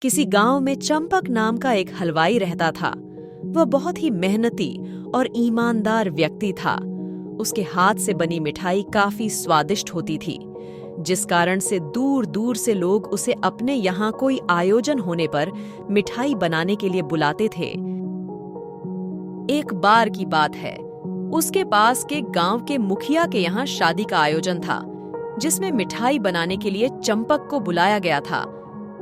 किसी गांव में चंपक नाम का एक हलवाई रहता था। वह बहुत ही मेहनती और ईमानदार व्यक्ति था। उसके हाथ से बनी मिठाई काफी स्वादिष्ट होती थी, जिस कारण से दूर दूर से लोग उसे अपने यहाँ कोई आयोजन होने पर मिठाई बनाने के लिए बुलाते थे। एक बार की बात है, उसके पास के गांव के मुखिया के यहाँ शादी का आयोजन था, जिसमें मिठाई बनाने के लिए चंपक को बुलाया गया था।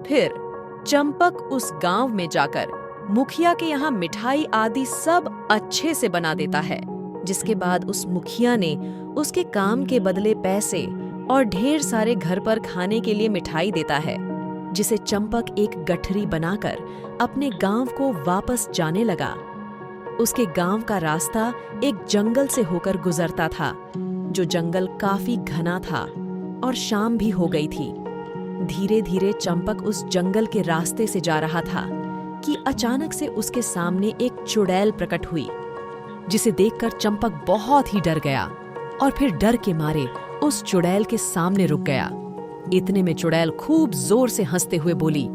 फिर चंपक उस गांव में जाकर मुखिया के यहाँ मिठाई आदि सब अच्छे से बना देता है, जिसके बाद उस मुखिया ने उसके काम के बदले पैसे और ढेर सारे घर पर खाने के लिए मिठाई देता है, जिसे चंपक एक गठरी बनाकर अपने गांव को वापस जाने लगा। उसके गांव का रास्ता एक जंगल से होकर गुजरता था, जो जंगल काफी घना था और शाम भी हो गई थी। धीरे धीरे चंपक उस जंगल के रास्ते से जा रहा था कि अचानक से उसके सामने एक चुड़ैल प्रकट हुई, जिसे देखकर चंपक बहुत ही डर गया और फिर डर के मारे उस चुड़ैल के सामने रुक गया। इतने में चुड़ैल खूब जोर से हंसते हुए बोली,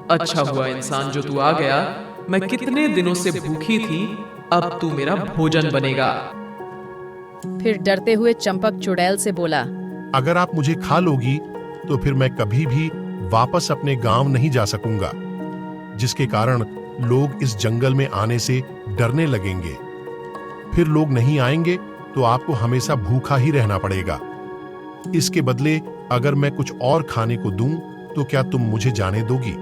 अच्छा हुआ इंसान जो तू आ गया। मैं कितने दिनों से भूखी थी, अब तू मेरा भोजन बनेगा। फिर डरते हुए चंपक चुड़ैल से बोला, अगर आप मुझे खा लोगी तो फिर मैं कभी भी वापस अपने गांव नहीं जा सकूंगा, जिसके कारण लोग इस जंगल में आने से डरने लगेंगे। फिर लोग नहीं आएंगे तो आपको हमेशा भूखा ही रहना पड़ेगा। इसके बदले अगर मैं कुछ और खाने को दूं तो क्या तुम मुझे जाने दोगी?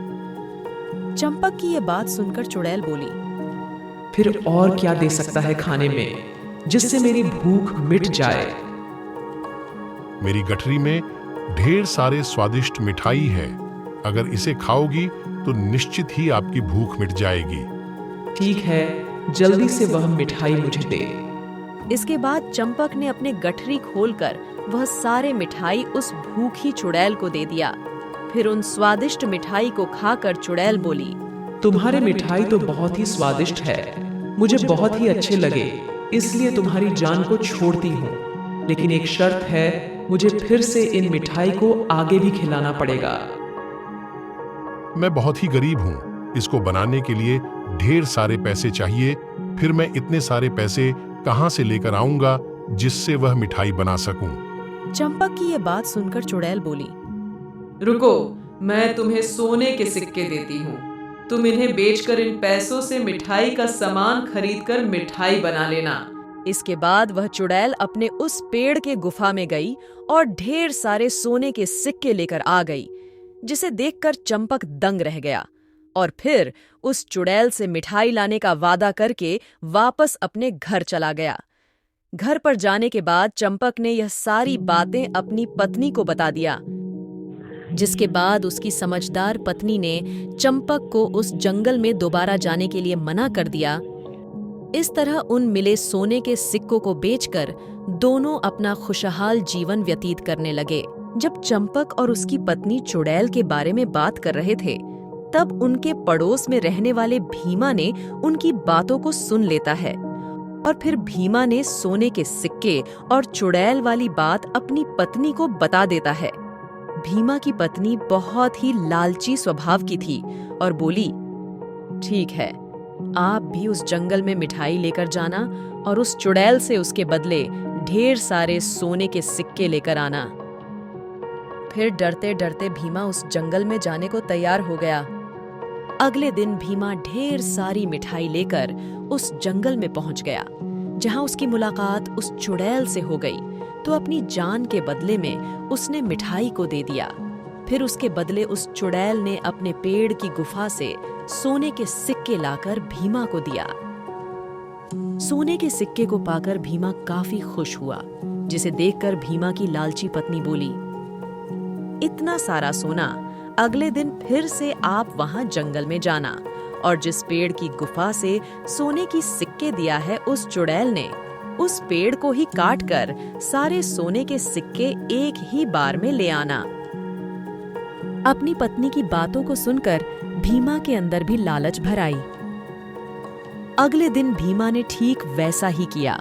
चंपक की ये बात सुनकर चुड़ैल बोली, फिर और क्या दे सकता है खाने में जिससे मेरी भूख मिट जाए? मेरी गठरी में ढेर सारे स्वादिष्ट मिठाई है। अगर इसे खाओगी तो निश्चित ही आपकी भूख मिट जाएगी। ठीक है, जल्दी से वह मिठाई मुझे दे। इसके बाद चंपक ने अपने गठरी खोलकर वह सारे मिठाई उस भूखी चुड़ैल को दे दिया। फिर उन स्वादिष्ट मिठाई को खाकर चुड़ैल बोली, तुम्हारे मिठाई तो बहुत ही स्वादिष्ट है, मुझे बहुत ही अच्छे लगे, इसलिए तुम्हारी जान को छोड़ती हूँ। लेकिन एक शर्त है, मुझे फिर से इन मिठाई को आगे भी खिलाना पड़ेगा। मैं बहुत ही गरीब हूँ, इसको बनाने के लिए ढेर सारे पैसे चाहिए। फिर मैं इतने सारे पैसे कहाँ से लेकर आऊंगा जिससे वह मिठाई बना सकूं? चंपक की ये बात सुनकर चुड़ैल बोली, रुको, मैं तुम्हें सोने के सिक्के देती हूँ। तुम इन्हें बेचकर इन पैसों से मिठाई का सामान खरीदकर मिठाई बना लेना। इसके बाद वह चुड़ैल अपने उस पेड़ के गुफा में गई और ढेर सारे सोने के सिक्के लेकर आ गई, जिसे देखकर चंपक दंग रह गया और फिर उस चुड़ैल से मिठाई लाने का वादा करके वापस अपने घर चला गया। घर पर जाने के बाद चंपक ने यह सारी बातें अपनी पत्नी को बता दिया, जिसके बाद उसकी समझदार पत्नी ने चंपक को उस जंगल में दोबारा जाने के लिए मना कर दिया। इस तरह उन मिले सोने के सिक्कों को बेचकर दोनों अपना खुशहाल जीवन व्यतीत करने लगे। जब चंपक और उसकी पत्नी चुड़ैल के बारे में बात कर रहे थे, तब उनके पड़ोस में रहने वाले भीमा ने उनकी बातों को सुन लेता है और फिर भीमा ने सोने के सिक्के और चुड़ैल वाली बात अपनी पत्नी को बता देता है। भीमा की पत्नी बहुत ही लालची स्वभाव की थी और बोली, ठीक है, आप भी उस जंगल में मिठाई लेकर जाना और उस चुड़ैल से उसके बदले ढेर सारे सोने के सिक्के लेकर आना। फिर डरते डरते भीमा उस जंगल में जाने को तैयार हो गया। अगले दिन भीमा ढेर सारी मिठाई लेकर उस जंगल में पहुंच गया, जहां उसकी मुलाकात उस चुड़ैल से हो गई। तो अपनी जान के बदले में उसने मिठाई को दे दिया। फिर उसके बदले उस चुड़ैल ने अपने पेड़ की गुफा से सोने के सिक्के लाकर भीमा को दिया। सोने के सिक्के को पाकर भीमा काफी खुश हुआ, जिसे देखकर भीमा की लालची पत्नी बोली, इतना सारा सोना, अगले दिन फिर से आप वहां जंगल में जाना और जिस पेड़ की गुफा से सोने की सिक्के दिया है उस चुड़ैल ने, उस पेड़ को ही काटकर सारे सोने के सिक्के एक ही बार में ले आना। अपनी पत्नी की बातों को सुनकर भीमा के अंदर भी लालच भर आई। अगले दिन भीमा ने ठीक वैसा ही किया।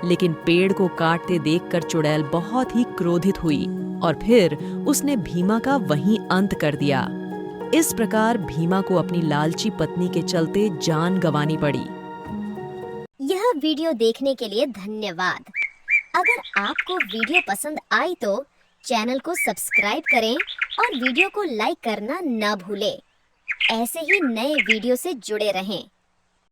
लेकिन पेड़ को काटते देखकर चुड़ैल बहुत ही क्रोधित हुई और फिर उसने भीमा का वहीं अंत कर दिया। इस प्रकार भीमा को अपनी लालची पत्नी के चलते जान गंवानी पड़ी। यह वीडियो देखने के लिए धन्यवाद। अगर आपको वीडियो पसंद आई तो चैनल को सब्सक्राइब करें और वीडियो को लाइक करना न भूलें। ऐसे ही नए वीडियो से जुड़े रहें।